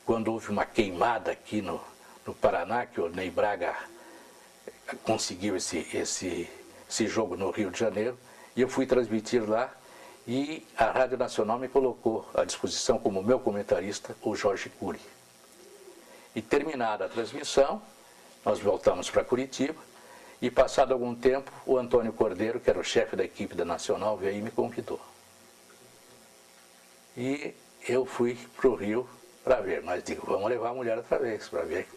quando houve uma queimada aqui no Paraná, que o Ney Braga conseguiu esse jogo no Rio de Janeiro, e eu fui transmitir lá, e a Rádio Nacional me colocou à disposição como meu comentarista, o Jorge Cury. E terminada a transmissão, nós voltamos para Curitiba, e passado algum tempo, o Antônio Cordeiro, que era o chefe da equipe da Nacional, veio e me convidou. E eu fui para o Rio para ver, mas digo, vamos levar a mulher outra vez para ver.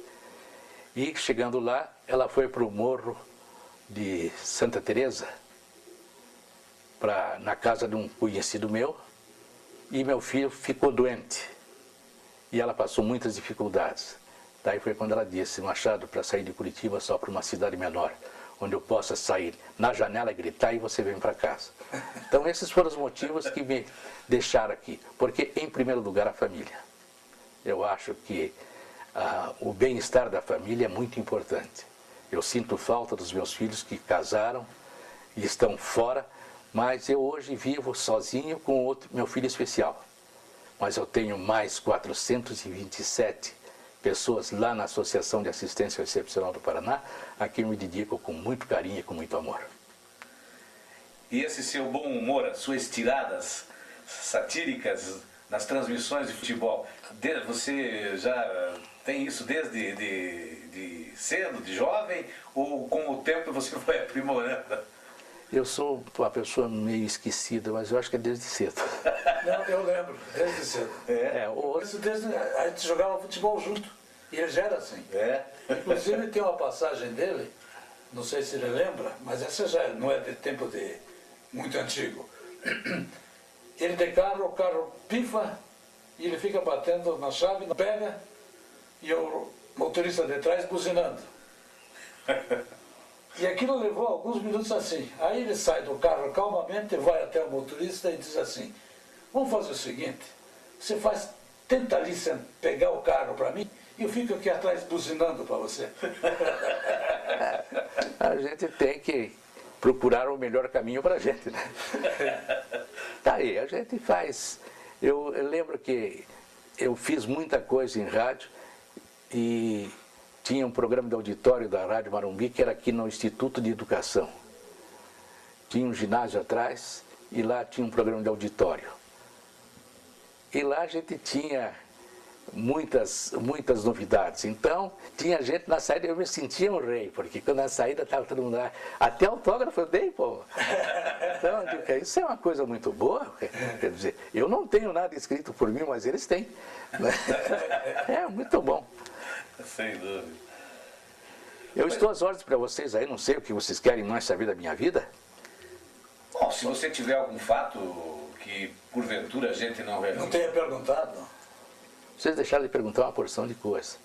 E chegando lá, ela foi para o Morro de Santa Teresa, na casa de um conhecido meu, e meu filho ficou doente. E ela passou muitas dificuldades. Daí foi quando ela disse, Machado, para sair de Curitiba só para uma cidade menor, onde eu possa sair na janela e gritar e você vem para casa. Então esses foram os motivos que me deixaram aqui. Porque, em primeiro lugar, a família. Eu acho que o bem-estar da família é muito importante. Eu sinto falta dos meus filhos que casaram e estão fora, mas eu hoje vivo sozinho com meu filho especial. Mas eu tenho mais 427 pessoas lá na Associação de Assistência Excepcional do Paraná, a quem eu me dedico com muito carinho e com muito amor. E esse seu bom humor, as suas tiradas satíricas nas transmissões de futebol, você já tem isso desde de cedo, de jovem, ou com o tempo você foi aprimorando? Eu sou uma pessoa meio esquecida, mas eu acho que é desde cedo. Não, eu lembro, desde cedo. A gente jogava futebol junto, e ele já era assim. Inclusive tem uma passagem dele, não sei se ele lembra, mas essa já não é de tempo muito antigo. Ele tem carro, o carro pifa, e ele fica batendo na chave, não pega, e o motorista de trás buzinando. E aquilo levou alguns minutos assim. Aí ele sai do carro calmamente, vai até o motorista e diz assim: vamos fazer o seguinte, você tenta ali pegar o carro para mim e eu fico aqui atrás buzinando para você. A gente tem que procurar o melhor caminho para a gente, né? Tá aí, a gente faz. Eu lembro que eu fiz muita coisa em rádio e tinha um programa de auditório da Rádio Marumbi que era aqui no Instituto de Educação. Tinha um ginásio atrás e lá tinha um programa de auditório. E lá a gente tinha muitas novidades. Então, tinha gente na saída, eu me sentia um rei, porque quando na saída estava todo mundo lá, até autógrafo eu dei, pô. Então, isso é uma coisa muito boa. Quer dizer, eu não tenho nada escrito por mim, mas eles têm. É muito bom. Sem dúvida. Eu estou às ordens para vocês aí, não sei o que vocês querem mais saber da minha vida. Bom, se você tiver algum fato que porventura a gente não Não tenha perguntado. Vocês deixaram de perguntar uma porção de coisa.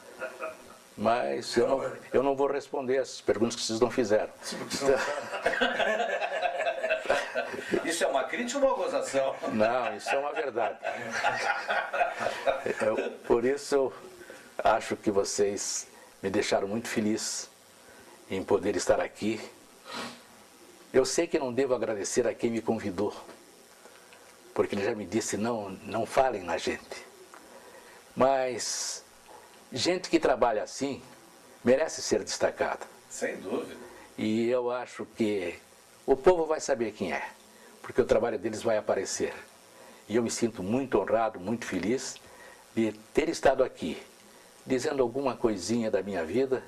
Mas eu não vou responder as perguntas que vocês não fizeram. Isso é uma crítica ou uma gozação? Não, isso é uma verdade. Por isso eu acho que vocês me deixaram muito feliz em poder estar aqui. Eu sei que não devo agradecer a quem me convidou, porque ele já me disse, não falem na gente. Mas gente que trabalha assim merece ser destacada. Sem dúvida. E eu acho que o povo vai saber quem é, porque o trabalho deles vai aparecer. E eu me sinto muito honrado, muito feliz de ter estado aqui, dizendo alguma coisinha da minha vida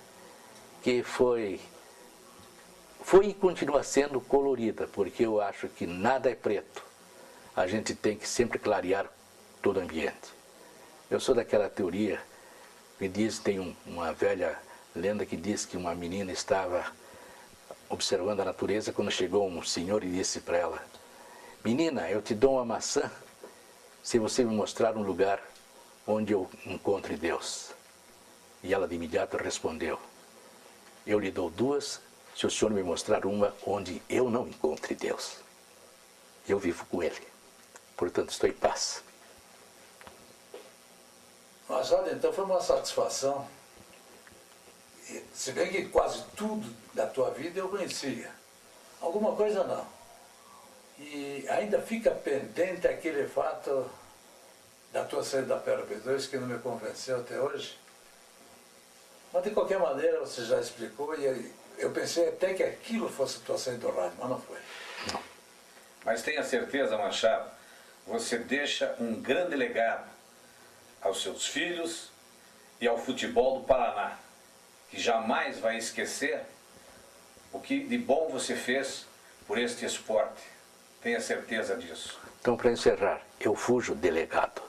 que foi e continua sendo colorida, porque eu acho que nada é preto. A gente tem que sempre clarear todo o ambiente. Eu sou daquela teoria, tem uma velha lenda que diz que uma menina estava observando a natureza quando chegou um senhor e disse para ela: menina, eu te dou uma maçã se você me mostrar um lugar onde eu encontre Deus. E ela de imediato respondeu: eu lhe dou duas se o senhor me mostrar uma onde eu não encontre Deus. Eu vivo com Ele, portanto estou em paz. Mas olha, então foi uma satisfação. Se bem que quase tudo da tua vida eu conhecia. Alguma coisa não. E ainda fica pendente aquele fato da tua saída da PRB2 que não me convenceu até hoje. Mas de qualquer maneira você já explicou e eu pensei até que aquilo fosse a tua saída do rádio, mas não foi. Não. Mas tenha certeza, Machado, você deixa um grande legado aos seus filhos e ao futebol do Paraná, que jamais vai esquecer o que de bom você fez por este esporte. Tenha certeza disso. Então, para encerrar, eu fujo delegado.